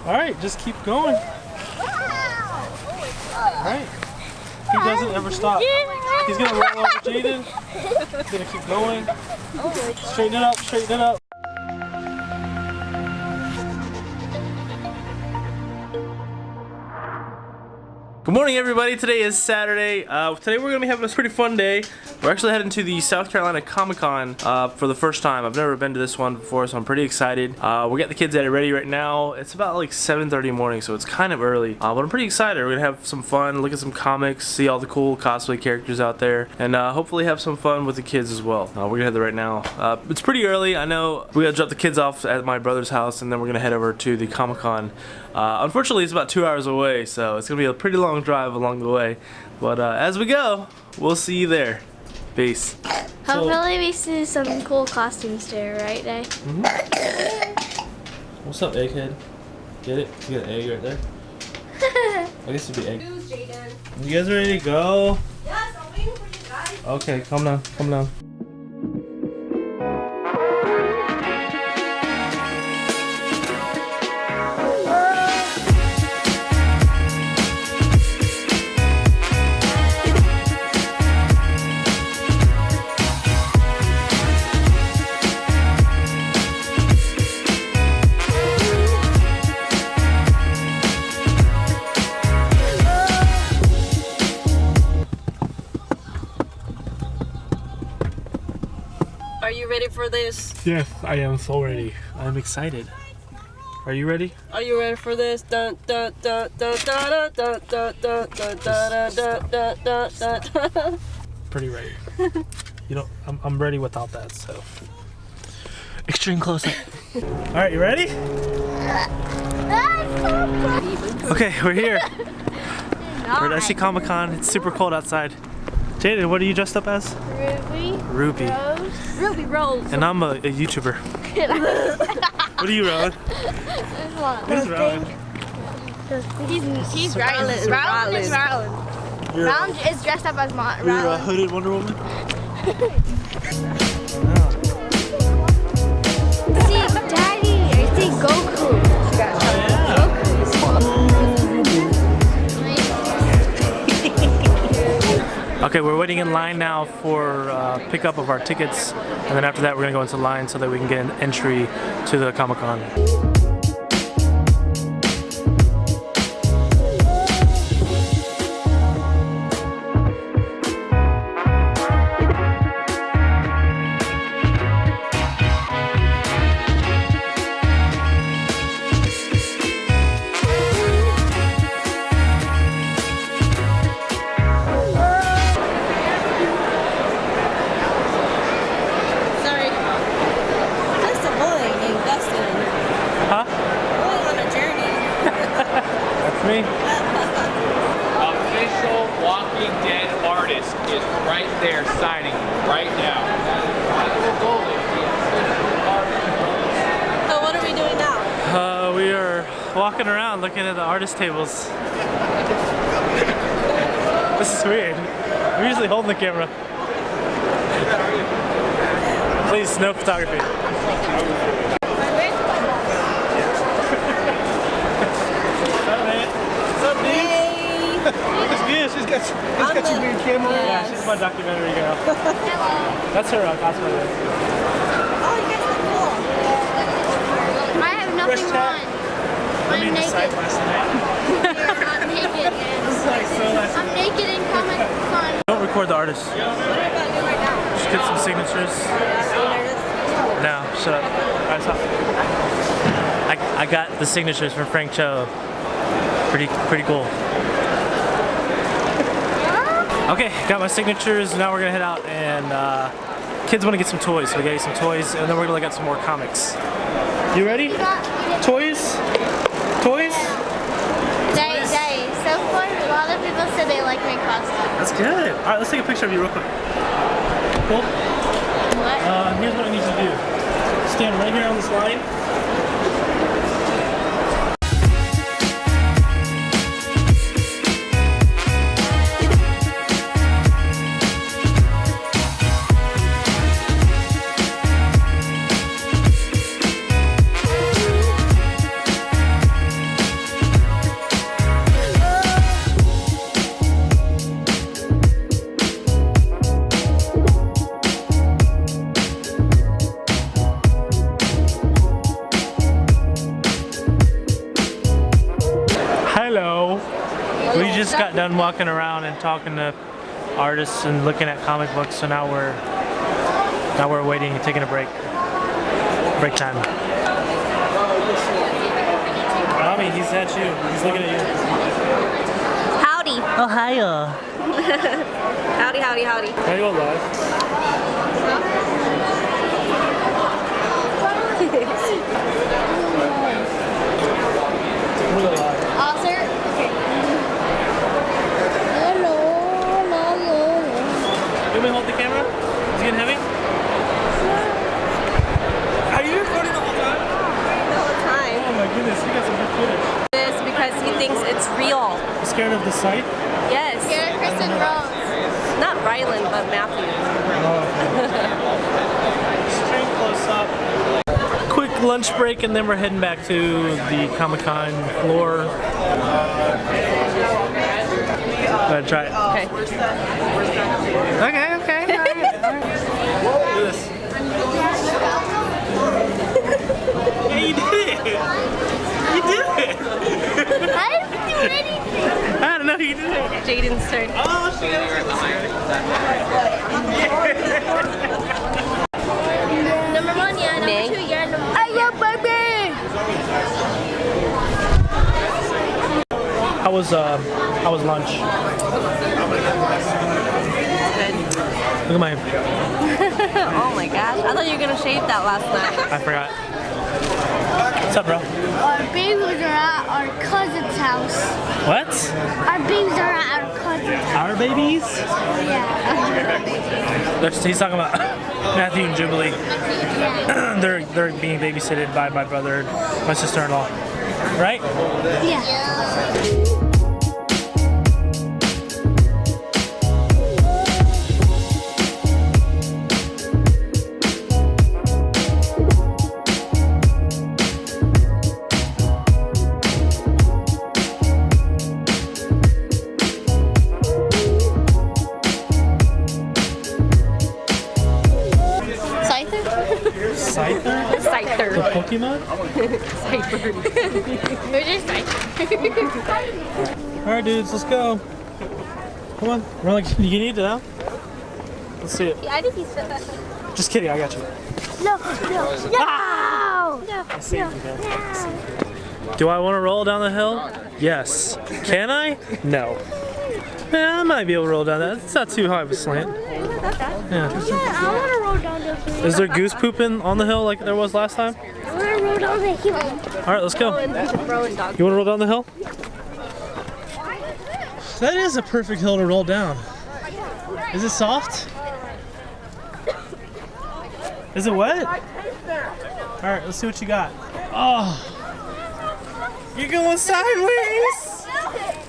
Alright, just keep going. Alright. He doesn't ever stop. He's gonna roll over Jaden. He's gonna keep going. Straighten it up, straighten it up. Good morning, everybody. Today is Saturday. Today we're gonna be having a pretty fun day. We're actually heading to the South Carolina Comicon for the first time. I've never been to this one before, so I'm pretty excited. We're getting the kids ready right now. It's about like 7:30 in the morning, so it's kind of early. But I'm pretty excited. We're gonna have some fun, look at some comics, see all the cool cosplay characters out there, and hopefully have some fun with the kids as well. We're gonna head there right now. It's pretty early. I know we gotta drop the kids off at my brother's house, and then we're gonna head over to the Comicon. Unfortunately, it's about 2 hours away, so it's gonna be a pretty long drive along the way. But as we go, we'll see you there. Peace. Hopefully we see some cool costumes there, right, Day? What's up, egghead? Get it? You got an egg right there? I guess it'd be egg. You guys ready to go? Yes, I'm waiting for you guys. Okay, calm down, calm down. Are you ready for this? Yes, I am so ready. I'm excited. Are you ready? Are you ready for this? Dun dun dun dun dun dun dun dun dun dun dun dun dun. Pretty ready. You know, I'm ready without that, so. Extreme close up. Alright, you ready? Okay, we're here. We're at Comicon. It's super cold outside. Jaden, what are you dressed up as? Ruby. Rose. Ruby Rose. And I'm a YouTuber. What are you, Rowan? Who's Rowan? He's Rylan. Rylan is Rylan. Rylan is dressed up as Rylan. You're a hooded Wonder Woman? See Daddy, I see Goku. Okay, we're waiting in line now for pickup of our tickets, and then after that we're gonna go into line so that we can get an entry to the Comicon. Me? Official Walking Dead artist is right there signing right now. So what are we doing now? We are walking around looking at the artist tables. This is weird. I'm usually holding the camera. Please, no photography. She's got your weird camera. Yeah, she's my documentary girl. That's her cosplay. Oh, you guys look cool. I have nothing on. I'm naked. I'm naked. I'm naked in Comicon. Don't record the artist. What are you about to do right now? Just get some signatures. No, shut up. Alright, stop. I got the signatures from Frank Cho. Pretty cool. Okay, got my signatures. Now we're gonna head out and kids want to get some toys. So we gotta get some toys, and then we're gonna look at some more comics. You ready? Toys? Toys? Day. So far, a lot of people said they like my costume. That's good. All right, let's take a picture of you real quick. Cool. What? Here's what I need you to do. Stand right here on this line. We just got done walking around and talking to artists and looking at comic books, so now we're waiting, taking a break. Break time. Bobby, he's at you. He's looking at you. Howdy. Oh, hiya. Howdy, howdy, howdy. Can I go live? Sir. Hello. You want me to hold the camera? Is it getting heavy? Are you recording the whole time? The whole time. Oh my goodness, you got some good footage. This because he thinks it's real. You scared of the sight? Yes. You're Kristen Rose. Not Rylan, but Matthew. Straight close up. Quick lunch break and then we're heading back to the Comicon floor. Go ahead, try it. Okay. Okay. All right. Do this. Yeah, you did it. You did it. I didn't do anything. I don't know, you did it. Jaden's turn. Oh, she got Number 1, yeah. Number Meg. 2, yeah. Number 3. I love baby. How was lunch? Good. Look at my, Oh my gosh. I thought you were gonna shave that last night. I forgot. What's up, bro? Our babies are at our cousin's house. What? Our babies are at our cousin's house. Our babies? Yeah. He's talking about Matthew and Jubilee. They're being babysitted by my brother and my sister-in-law. Right? Yeah. Scyther? Scyther. The Pokemon? Scyther. We're just like. Alright dudes, let's go. Come on. We're like, you need it now? Let's see it. I think he's fit. Just kidding, I got you. No. I saved you, man. Do I want to roll down the hill? Yes. Can I? No. Yeah, I might be able to roll down that. It's not too high of a slant. Yeah. I want to roll down the hill. Is there goose pooping on the hill like there was last time? I want to roll down the hill. Alright, let's go. You Throwing dog. want to roll down the hill? That is a perfect hill to roll down. Is it soft? Is it wet? Alright, let's see what you got. Oh! You're going sideways!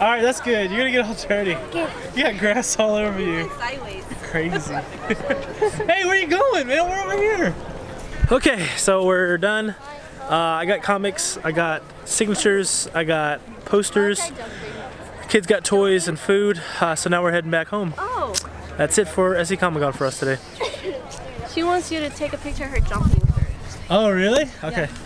Alright, that's good. You're gonna get all dirty. You got grass all over you. Sideways. Crazy. Hey, where are you going, man? We're over here. Okay, so we're done. I got comics, I got signatures, I got posters. Kids got toys and food, so now we're heading back home. Oh. That's it for SE Comicon for us today. She wants you to take a picture of her jumping first. Oh, really? Okay. Yeah.